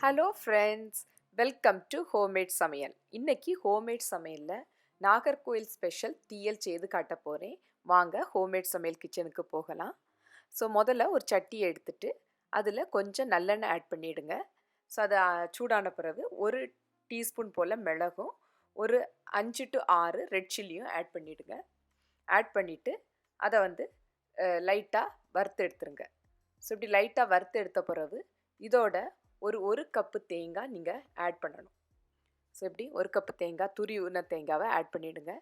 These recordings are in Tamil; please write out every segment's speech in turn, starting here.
Hello friends, welcome to homemade சமையல். இன்னைக்கு ஹோம்மேட் சமையலில் நாகர்கோயில் ஸ்பெஷல் தீயல் செய்து காட்ட போகிறேன். வாங்க ஹோம்மேட் சமையல் கிச்சனுக்கு போகலாம். ஸோ முதல்ல ஒரு சட்டியை எடுத்துட்டு அதில் கொஞ்சம் நல்லெண்ணெய் ஆட் பண்ணிவிடுங்க. ஸோ அதை சூடான பிறகு ஒரு டீஸ்பூன் போல் மிளகும் ஒரு 5 to 6 ரெட் சில்லியும் ஆட் பண்ணிவிடுங்க. ஆட் பண்ணிவிட்டு அதை லைட்டாக வறுத்து எடுத்துருங்க. ஸோ இப்படி லைட்டாக வறுத்து எடுத்த பிறகு இதோட ஒரு கப்பு தேங்காய் நீங்கள் ஆட் பண்ணணும். ஸோ இப்படி ஒரு கப்பு தேங்காய் துருவின தேங்காவை ஆட் பண்ணிவிடுங்க.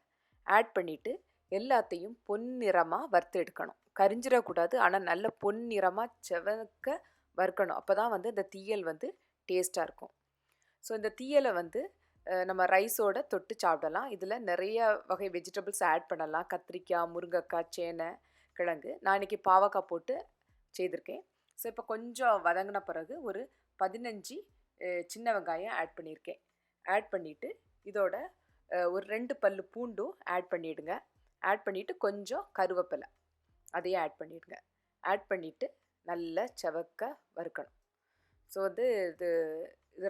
ஆட் பண்ணிவிட்டு எல்லாத்தையும் பொன்னிறமாக வறுத்து எடுக்கணும். கரிஞ்சிடக்கூடாது, ஆனால் நல்ல பொன்னிறமாக செவக்க வறுக்கணும். அப்போ தான் இந்த தீயல் டேஸ்ட்டாக இருக்கும். ஸோ இந்த தீயலை நம்ம ரைஸோட தொட்டு சாப்பிடலாம். இதில் நிறைய வகை வெஜிடபிள்ஸ் ஆட் பண்ணலாம். கத்திரிக்காய், முருங்கைக்காய், சேனை கிழங்கு. நான் இன்றைக்கி பாவக்காய் போட்டு செய்திருக்கேன். ஸோ இப்போ கொஞ்சம் வதங்கின பிறகு ஒரு 15 சின்ன வெங்காயம் ஆட் பண்ணியிருக்கேன். ஆட் பண்ணிவிட்டு இதோட ஒரு 2 பல்லு பூண்டும் ஆட் பண்ணிவிடுங்க. ஆட் பண்ணிவிட்டு கொஞ்சம் கருவேப்பிலை அதையும் ஆட் பண்ணிவிடுங்க. ஆட் பண்ணிவிட்டு நல்லா செவக்க வறுக்கணும். ஸோ இது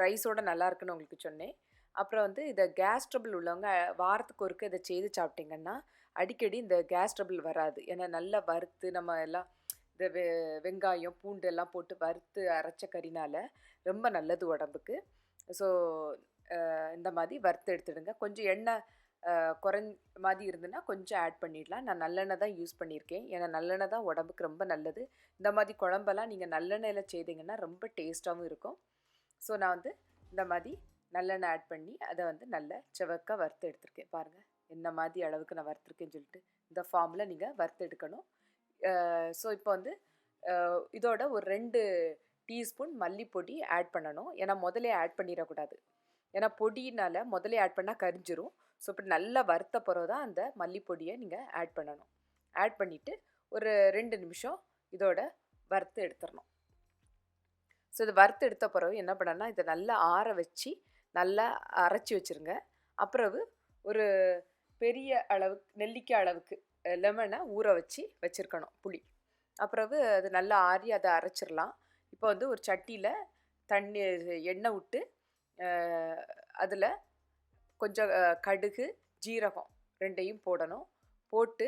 ரைஸோட நல்லா இருக்குன்னு உங்களுக்கு சொன்னேன். அப்புறம் இதை கேஸ் ட்ரபிள் உள்ளவங்க வாரத்துக்கு ஒருக்க இதை செய்து சாப்பிட்டிங்கன்னா அடிக்கடி இந்த கேஸ் ட்ரபிள் வராது. ஏன்னா நல்லா வறுத்து நம்ம எல்லாம் இந்த வெங்காயம் பூண்டு எல்லாம் போட்டு வறுத்து அரைச்ச கறினால் ரொம்ப நல்லது உடம்புக்கு. ஸோ இந்த மாதிரி வறுத்து எடுத்துடுங்க. கொஞ்சம் எண்ணெய் குறைஞ்ச மாதிரி இருந்துன்னா கொஞ்சம் ஆட் பண்ணிடலாம். நான் நல்லெண்ணெய் தான் யூஸ் பண்ணியிருக்கேன். ஏன்னா நல்லெண்ணெய் தான் உடம்புக்கு ரொம்ப நல்லது. இந்த மாதிரி குழம்பெல்லாம் நீங்கள் நல்லெண்ணெயில் செய்தீங்கன்னா ரொம்ப டேஸ்ட்டாகவும் இருக்கும். ஸோ நான் இந்த மாதிரி நல்லெண்ணெய் ஆட் பண்ணி அதை நல்லா செவக்க வறுத்து எடுத்துருக்கேன். பாருங்கள் என்ன மாதிரி அளவுக்கு நான் வறுத்துருக்கேன்னு சொல்லிட்டு இந்த ஃபார்மில் நீங்கள் வறுத்து எடுக்கணும். ஸோ இப்போ இதோட ஒரு 2 டீஸ்பூன் மல்லிப்பொடி ஆட் பண்ணணும். ஏன்னா முதலே ஆட் பண்ணிடக்கூடாது. ஏன்னா பொடினால் முதலே ஆட் பண்ணால் கரிஞ்சிரும். ஸோ இப்படி நல்லா வறுத்த பிறகு தான் அந்த மல்லிப்பொடியை நீங்கள் ஆட் பண்ணணும். ஆட் பண்ணிவிட்டு ஒரு 2 நிமிஷம் இதோட வறுத்து எடுத்துடணும். ஸோ இது வறுத்து எடுத்த பிறகு என்ன பண்ணணும்னா இதை நல்லா ஆற வச்சு நல்லா அரைச்சி வச்சுருங்க. அப்புறம் ஒரு பெரிய அளவுக்கு நெல்லிக்காய் அளவுக்கு லெமனை ஊற வச்சுருக்கணும் புளி. அப்புறம் அது நல்லா ஆறி அதை அரைச்சிடலாம். இப்போ ஒரு சட்டியில் எண்ணெய் விட்டு அதில் கொஞ்சம் கடுகு ஜீரகம் 2யும் போடணும். போட்டு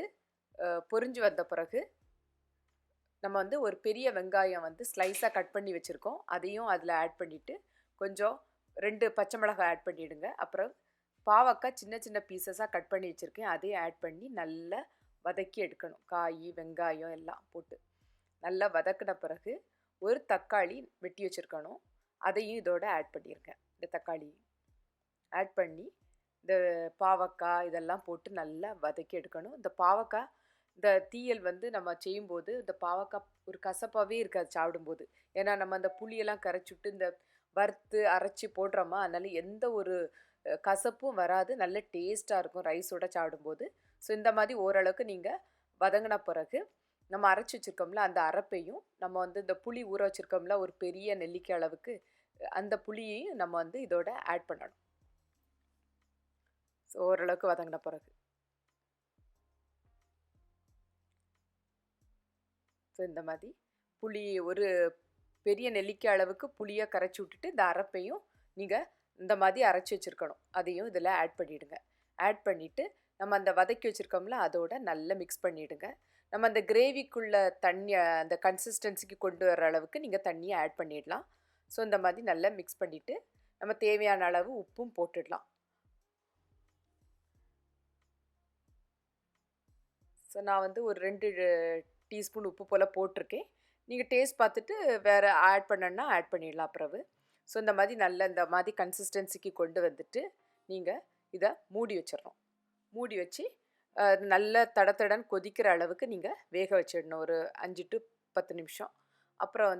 பொரிஞ்சு வந்த பிறகு நம்ம ஒரு பெரிய வெங்காயம் ஸ்லைஸாக கட் பண்ணி வச்சுருக்கோம். அதையும் அதில் ஆட் பண்ணிவிட்டு கொஞ்சம் 2 பச்சை மிளகாய் ஆட் பண்ணிவிடுங்க. அப்புறம் பாவக்காய் சின்ன சின்ன பீசஸாக கட் பண்ணி வச்சுருக்கேன். அதையும் ஆட் பண்ணி நல்லா வதக்கி எடுக்கணும். காய் வெங்காயம் எல்லாம் போட்டு நல்லா வதக்கின பிறகு ஒரு தக்காளி வெட்டி வச்சுருக்கணும். அதையும் இதோட ஆட் பண்ணியிருக்கேன். இந்த தக்காளி ஆட் பண்ணி இந்த பாவக்காய் இதெல்லாம் போட்டு நல்லா வதக்கி எடுக்கணும். இந்த பாவக்காய் இந்த தீயல் நம்ம செய்யும்போது இந்த பாவக்காய் ஒரு கசப்பாகவே இருக்காது சாப்பிடும்போது. ஏன்னா நம்ம அந்த புளியெல்லாம் கரைச்சிட்டு இந்த வறுத்து அரைச்சி போடுறோமா, அதனால எந்த ஒரு கசப்பும் வராது. நல்ல டேஸ்ட்டாக இருக்கும் ரைஸோட சாப்பிடும்போது. ஸோ இந்த மாதிரி ஓரளவுக்கு நீங்கள் வதங்கின பிறகு நம்ம அரைச்சி வச்சுருக்கோம்ல அந்த அரைப்பையும் நம்ம இந்த புளி ஊற வச்சுருக்கோம்ல ஒரு பெரிய நெல்லிக்காய் அளவுக்கு அந்த புளியையும் நம்ம இதோட ஆட் பண்ணணும். ஸோ ஓரளவுக்கு வதங்கின பிறகு ஸோ இந்த மாதிரி புளி ஒரு பெரிய நெல்லிக்காய் அளவுக்கு புளியை கரைச்சி விட்டுட்டு இந்த அரைப்பையும் நீங்கள் இந்த மாதிரி அரைச்சி வச்சுருக்கணும். அதையும் இதில் ஆட் பண்ணிவிடுங்க. ஆட் பண்ணிவிட்டு நம்ம அந்த வதக்கி வச்சுருக்கோம்ல அதோட நல்லா மிக்ஸ் பண்ணிவிடுங்க. நம்ம அந்த கிரேவிக்குள்ளே தண்ணி அந்த கன்சிஸ்டன்சிக்கு கொண்டு வர அளவுக்கு நீங்கள் தண்ணியை ஆட் பண்ணிடலாம். ஸோ இந்த மாதிரி நல்லா மிக்ஸ் பண்ணிவிட்டு நம்ம தேவையான அளவு உப்பும் போட்டுடலாம். ஸோ நான் ஒரு 2 டீஸ்பூன் உப்பு போல் போட்டிருக்கேன். நீங்கள் டேஸ்ட் பார்த்துட்டு வேறு ஆட் பண்ணணுன்னா ஆட் பண்ணிடலாம் பிறகு. ஸோ இந்த மாதிரி நல்ல இந்த மாதிரி கன்சிஸ்டன்சிக்கு கொண்டு வந்துட்டு நீங்கள் இதை மூடி வச்சிடணும். மூடி வச்சு நல்ல தடத்தடன்னு கொதிக்கிற அளவுக்கு நீங்கள் வேக வச்சிடணும் ஒரு 5 to 10 நிமிஷம். அப்புறம்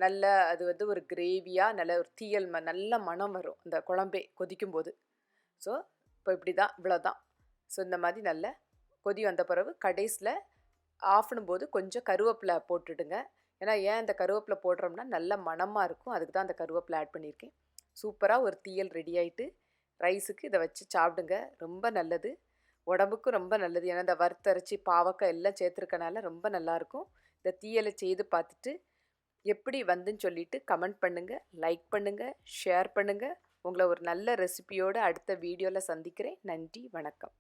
நல்ல அது ஒரு கிரேவியாக நல்ல ஒரு தீயல் நல்ல மணம் வரும் அந்த குழம்பே கொதிக்கும்போது. ஸோ இப்போ இப்படி தான் இவ்வளோதான். ஸோ இந்த மாதிரி நல்ல கொதி வந்த பிறகு கடைசியில் ஆஃப் பண்ணும்போது கொஞ்சம் கருவேப்பிலை போட்டுடுங்க. ஏன்னா ஏன் இந்த கருவேப்பிலை போடுறோம்னா நல்ல மணமாக இருக்கும். அதுக்கு தான் அந்த கருவேப்பிலை ஆட் பண்ணியிருக்கேன். சூப்பராக ஒரு தீயல் ரெடி ஆகிட்டு ரைஸுக்கு இதை வச்சு சாப்பிடுங்க. ரொம்ப நல்லது, உடம்புக்கும் ரொம்ப நல்லது. ஏன்னா இந்த வறுத்தரைச்சி பாவக்காய் எல்லாம் சேர்த்துருக்கனால ரொம்ப நல்லாயிருக்கும். இந்த தீயலை செய்து பார்த்துட்டு எப்படி வந்துன்னு சொல்லிட்டு கமெண்ட் பண்ணுங்க, லைக் பண்ணுங்க, ஷேர் பண்ணுங்க. உங்கள ஒரு நல்ல ரெசிபியோட அடுத்த வீடியோல சந்திக்கிறேன். நன்றி, வணக்கம்.